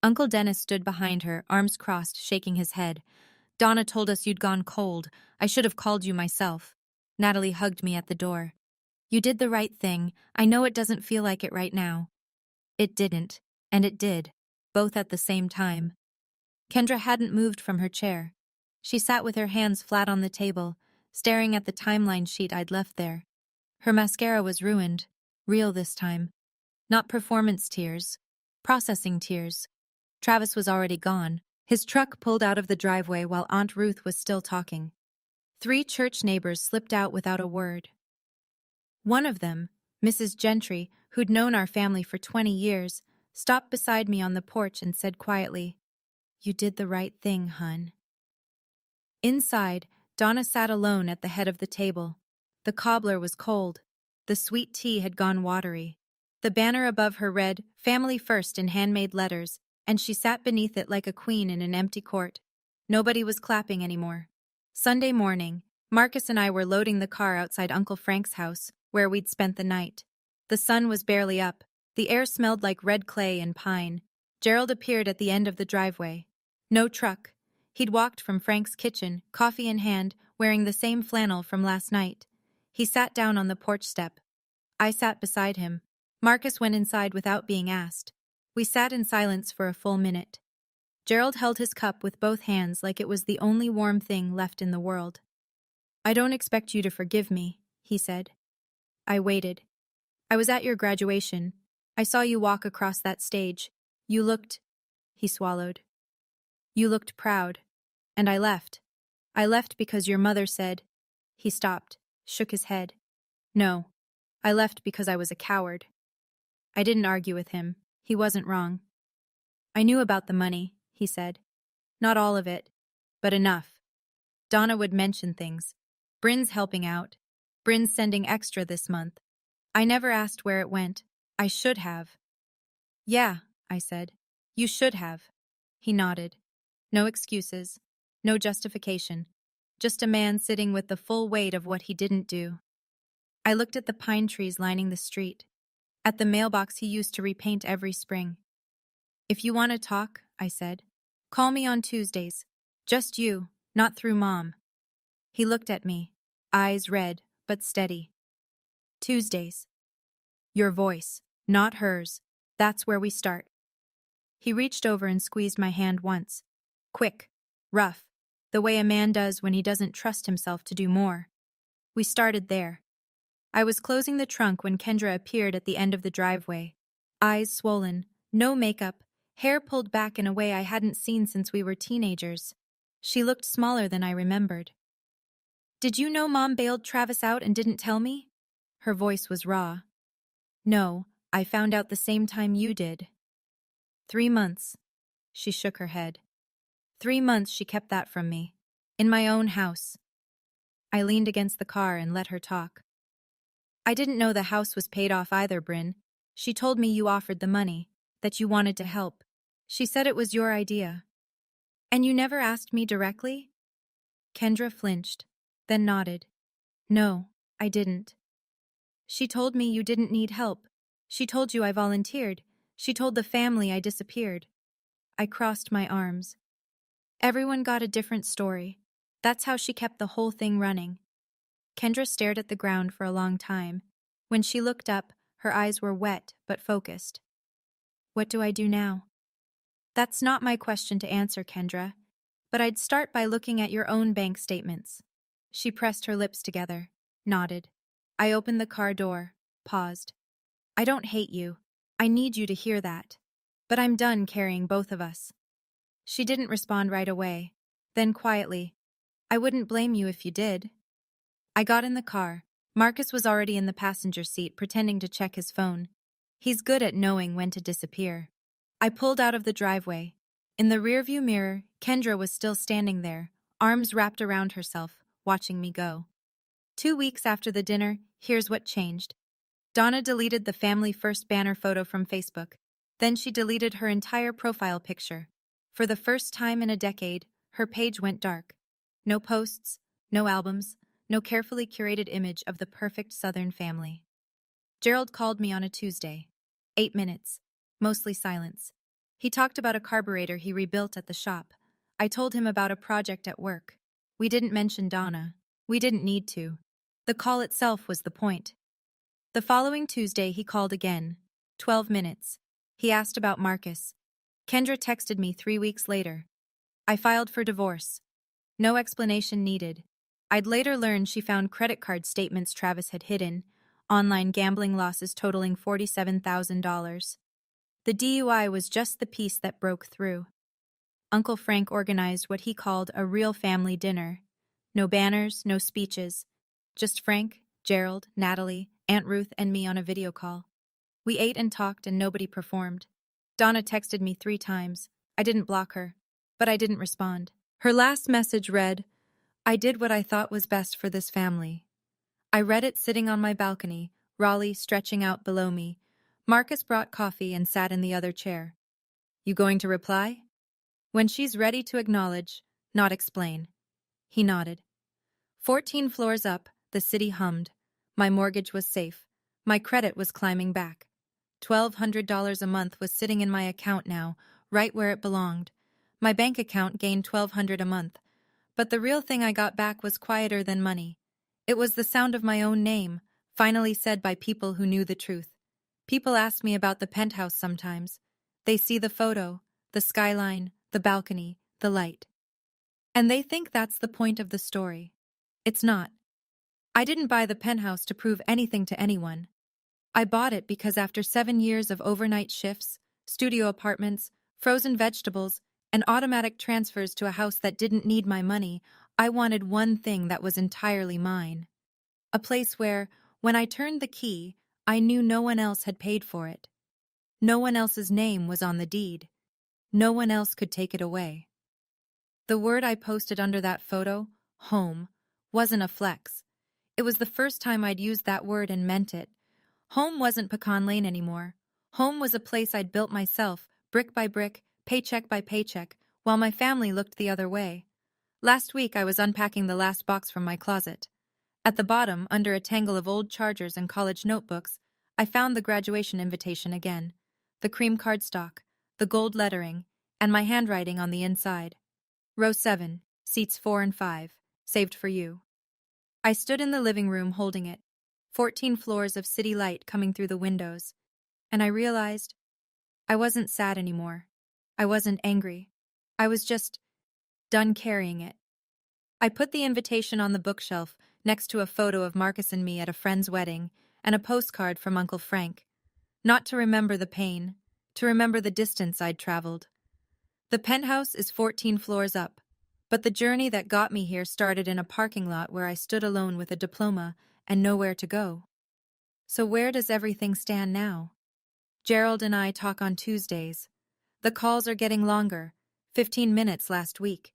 Uncle Dennis stood behind her, arms crossed, shaking his head. "Donna told us you'd gone cold. I should have called you myself." Natalie hugged me at the door. "You did the right thing. I know it doesn't feel like it right now." It didn't, and it did, both at the same time. Kendra hadn't moved from her chair. She sat with her hands flat on the table, staring at the timeline sheet I'd left there. Her mascara was ruined, real this time. Not performance tears, processing tears. Travis was already gone. His truck pulled out of the driveway while Aunt Ruth was still talking. 3 church neighbors slipped out without a word. One of them, Mrs. Gentry, who'd known our family for 20 years, stopped beside me on the porch and said quietly, "You did the right thing, hun." Inside, Donna sat alone at the head of the table. The cobbler was cold. The sweet tea had gone watery. The banner above her read, "Family First" in handmade letters, and she sat beneath it like a queen in an empty court. Nobody was clapping anymore. Sunday morning, Marcus and I were loading the car outside Uncle Frank's house, where we'd spent the night. The sun was barely up. The air smelled like red clay and pine. Gerald appeared at the end of the driveway. No truck. He'd walked from Frank's kitchen, coffee in hand, wearing the same flannel from last night. He sat down on the porch step. I sat beside him. Marcus went inside without being asked. We sat in silence for a full minute. Gerald held his cup with both hands like it was the only warm thing left in the world. "I don't expect you to forgive me," he said. I waited. "I was at your graduation. I saw you walk across that stage. You looked—" He swallowed. "You looked proud. And I left. I left because your mother said—" He stopped, shook his head. "No. I left because I was a coward." I didn't argue with him. He wasn't wrong. "I knew about the money," he said. "Not all of it, but enough. Donna would mention things. Bryn's helping out. Bryn's sending extra this month. I never asked where it went. I should have." "Yeah," I said. "You should have." He nodded. No excuses. No justification. Just a man sitting with the full weight of what he didn't do. I looked at the pine trees lining the street. At the mailbox he used to repaint every spring. "If you want to talk," I said, "call me on Tuesdays. Just you, not through Mom." He looked at me, eyes red, but steady. "Tuesdays. Your voice, not hers. That's where we start." He reached over and squeezed my hand once. Quick, rough, the way a man does when he doesn't trust himself to do more. We started there. I was closing the trunk when Kendra appeared at the end of the driveway. Eyes swollen, no makeup, hair pulled back in a way I hadn't seen since we were teenagers. She looked smaller than I remembered. "Did you know Mom bailed Travis out and didn't tell me?" Her voice was raw. "No, I found out the same time you did." 3 months. She shook her head. 3 months she kept that from me. In my own house. I leaned against the car and let her talk. "I didn't know the house was paid off either, Bryn. She told me you offered the money, that you wanted to help. She said it was your idea." "And you never asked me directly?" Kendra flinched, then nodded. "No, I didn't." "She told me you didn't need help. She told you I volunteered. She told the family I disappeared." I crossed my arms. Everyone got a different story. That's how she kept the whole thing running. Kendra stared at the ground for a long time. When she looked up, her eyes were wet but focused. "What do I do now?" "That's not my question to answer, Kendra. But I'd start by looking at your own bank statements." She pressed her lips together, nodded. I opened the car door, paused. "I don't hate you. I need you to hear that. But I'm done carrying both of us." She didn't respond right away. Then quietly, I wouldn't blame you if you did. I got in the car. Marcus was already in the passenger seat pretending to check his phone. He's good at knowing when to disappear. I pulled out of the driveway. In the rearview mirror, Kendra was still standing there, arms wrapped around herself, watching me go. 2 weeks after the dinner, here's what changed. Donna deleted the family first banner photo from Facebook. Then she deleted her entire profile picture. For the first time in a decade, her page went dark. No posts, no albums, no carefully curated image of the perfect Southern family. Gerald called me on a Tuesday. 8 minutes. Mostly silence. He talked about a carburetor he rebuilt at the shop. I told him about a project at work. We didn't mention Donna. We didn't need to. The call itself was the point. The following Tuesday he called again. 12 minutes. He asked about Marcus. Kendra texted me 3 weeks later. I filed for divorce. No explanation needed. I'd later learned she found credit card statements Travis had hidden, online gambling losses totaling $47,000. The DUI was just the piece that broke through. Uncle Frank organized what he called a real family dinner. No banners, no speeches. Just Frank, Gerald, Natalie, Aunt Ruth, and me on a video call. We ate and talked and nobody performed. Donna texted me 3 times. I didn't block her, but I didn't respond. Her last message read, "I did what I thought was best for this family." I read it sitting on my balcony, Raleigh stretching out below me. Marcus brought coffee and sat in the other chair. "You going to reply?" "When she's ready to acknowledge, not explain." He nodded. 14 floors up, the city hummed. My mortgage was safe. My credit was climbing back. $1,200 a month was sitting in my account now, right where it belonged. My bank account gained $1,200 a month. But the real thing I got back was quieter than money. It was the sound of my own name, finally said by people who knew the truth. People ask me about the penthouse sometimes. They see the photo, the skyline, the balcony, the light. And they think that's the point of the story. It's not. I didn't buy the penthouse to prove anything to anyone. I bought it because after 7 years of overnight shifts, studio apartments, frozen vegetables, and automatic transfers to a house that didn't need my money, I wanted one thing that was entirely mine. A place where, when I turned the key, I knew no one else had paid for it. No one else's name was on the deed. No one else could take it away. The word I posted under that photo, home, wasn't a flex. It was the first time I'd used that word and meant it. Home wasn't Pecan Lane anymore. Home was a place I'd built myself, brick by brick, paycheck by paycheck, while my family looked the other way. Last week I was unpacking the last box from my closet. At the bottom, under a tangle of old chargers and college notebooks, I found the graduation invitation again. The cream cardstock, the gold lettering, and my handwriting on the inside. Row 7, seats 4 and 5, saved for you. I stood in the living room holding it, 14 floors of city light coming through the windows, and I realized I wasn't sad anymore. I wasn't angry. I was just done carrying it. I put the invitation on the bookshelf next to a photo of Marcus and me at a friend's wedding and a postcard from Uncle Frank. Not to remember the pain, to remember the distance I'd traveled. The penthouse is 14 floors up, but the journey that got me here started in a parking lot where I stood alone with a diploma and nowhere to go. So where does everything stand now? Gerald and I talk on Tuesdays. The calls are getting longer, 15 minutes last week.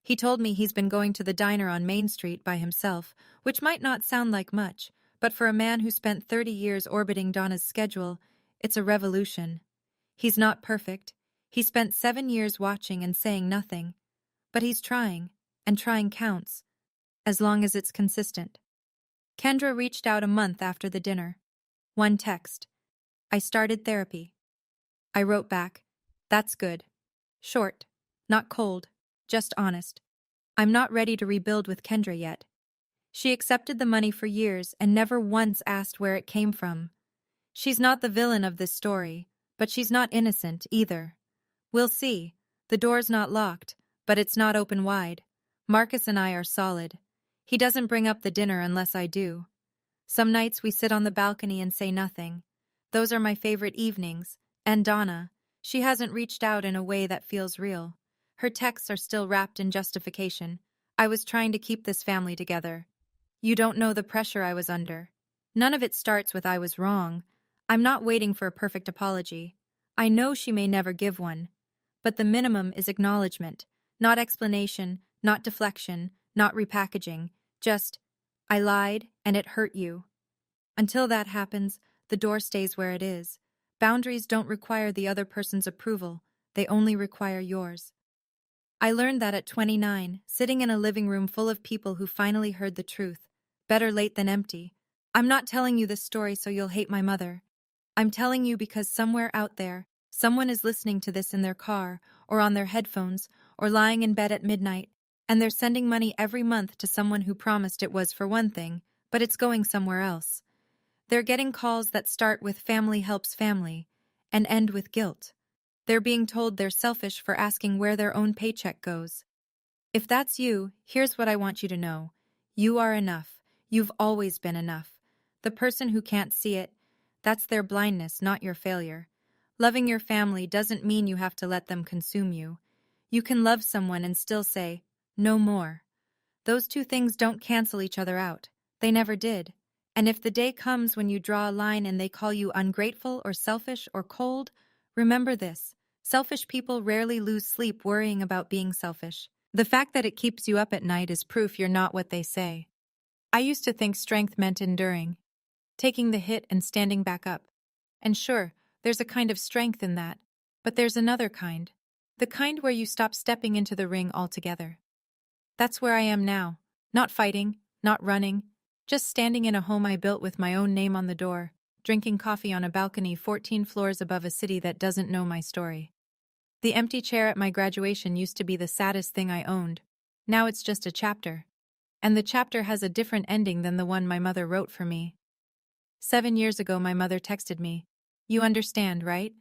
He told me he's been going to the diner on Main Street by himself, which might not sound like much, but for a man who spent 30 years orbiting Donna's schedule, it's a revolution. He's not perfect. He spent 7 years watching and saying nothing. But he's trying, and trying counts, as long as it's consistent. Kendra reached out a month after the dinner. One text. "I started therapy." I wrote back, "That's good." Short, not cold, just honest. I'm not ready to rebuild with Kendra yet. She accepted the money for years and never once asked where it came from. She's not the villain of this story, but she's not innocent either. We'll see. The door's not locked, but it's not open wide. Marcus and I are solid. He doesn't bring up the dinner unless I do. Some nights we sit on the balcony and say nothing. Those are my favorite evenings. And Donna, she hasn't reached out in a way that feels real. Her texts are still wrapped in justification. I was trying to keep this family together. You don't know the pressure I was under. None of it starts with I was wrong. I'm not waiting for a perfect apology. I know she may never give one. But the minimum is acknowledgement, not explanation, not deflection, not repackaging, just, I lied and it hurt you. Until that happens, the door stays where it is. Boundaries don't require the other person's approval, they only require yours. I learned that at 29, sitting in a living room full of people who finally heard the truth. Better late than empty. I'm not telling you this story so you'll hate my mother. I'm telling you because somewhere out there, someone is listening to this in their car, or on their headphones, or lying in bed at midnight, and they're sending money every month to someone who promised it was for one thing, but it's going somewhere else. They're getting calls that start with family helps family, and end with guilt. They're being told they're selfish for asking where their own paycheck goes. If that's you, here's what I want you to know. You are enough. You've always been enough. The person who can't see it, that's their blindness, not your failure. Loving your family doesn't mean you have to let them consume you. You can love someone and still say, no more. Those two things don't cancel each other out. They never did. And if the day comes when you draw a line and they call you ungrateful or selfish or cold, remember this. Selfish people rarely lose sleep worrying about being selfish. The fact that it keeps you up at night is proof you're not what they say. I used to think strength meant enduring, taking the hit and standing back up. And sure, there's a kind of strength in that, but there's another kind. The kind where you stop stepping into the ring altogether. That's where I am now. Not fighting, not running, just standing in a home I built with my own name on the door, drinking coffee on a balcony 14 floors above a city that doesn't know my story. The empty chair at my graduation used to be the saddest thing I owned. Now it's just a chapter. And the chapter has a different ending than the one my mother wrote for me. 7 years ago my mother texted me, "You understand, right?"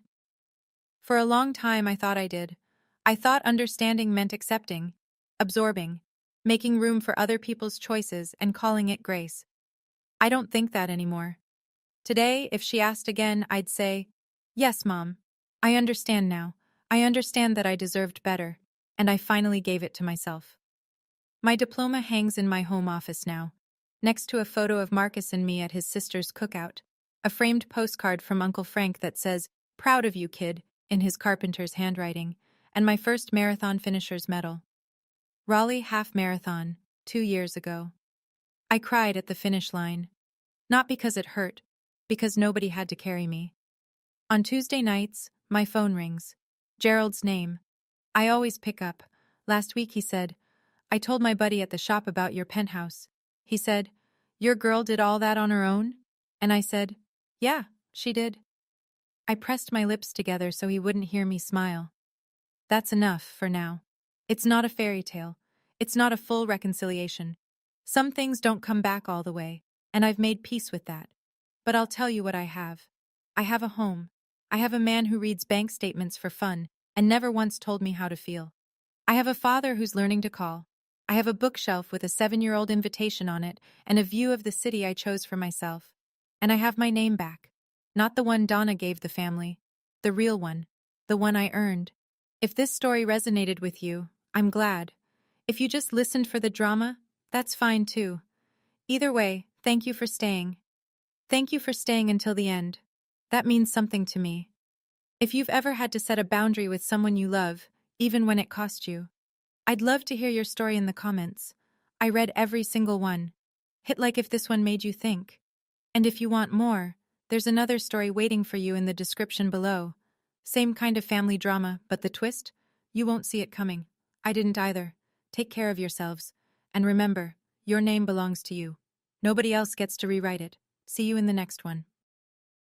For a long time I thought I did. I thought understanding meant accepting, absorbing, making room for other people's choices and calling it grace. I don't think that anymore. Today, if she asked again, I'd say, "Yes, Mom. I understand now. I understand that I deserved better, and I finally gave it to myself." My diploma hangs in my home office now, next to a photo of Marcus and me at his sister's cookout, a framed postcard from Uncle Frank that says, "Proud of you, kid," in his carpenter's handwriting, and my first marathon finisher's medal. Raleigh Half Marathon, 2 years ago. I cried at the finish line. Not because it hurt, because nobody had to carry me. On Tuesday nights, my phone rings. Gerald's name. I always pick up. Last week he said, "I told my buddy at the shop about your penthouse." He said, "Your girl did all that on her own?" And I said, "Yeah, she did." I pressed my lips together so he wouldn't hear me smile. That's enough for now. It's not a fairy tale. It's not a full reconciliation. Some things don't come back all the way, and I've made peace with that. But I'll tell you what I have. I have a home. I have a man who reads bank statements for fun and never once told me how to feel. I have a father who's learning to call. I have a bookshelf with a 7-year-old invitation on it and a view of the city I chose for myself. And I have my name back. Not the one Donna gave the family. The real one. The one I earned. If this story resonated with you, I'm glad. If you just listened for the drama, that's fine too. Either way, thank you for staying. Thank you for staying until the end. That means something to me. If you've ever had to set a boundary with someone you love, even when it cost you, I'd love to hear your story in the comments. I read every single one. Hit like if this one made you think. And if you want more, there's another story waiting for you in the description below. Same kind of family drama, but the twist? You won't see it coming. I didn't either. Take care of yourselves. And remember, your name belongs to you. Nobody else gets to rewrite it. See you in the next one.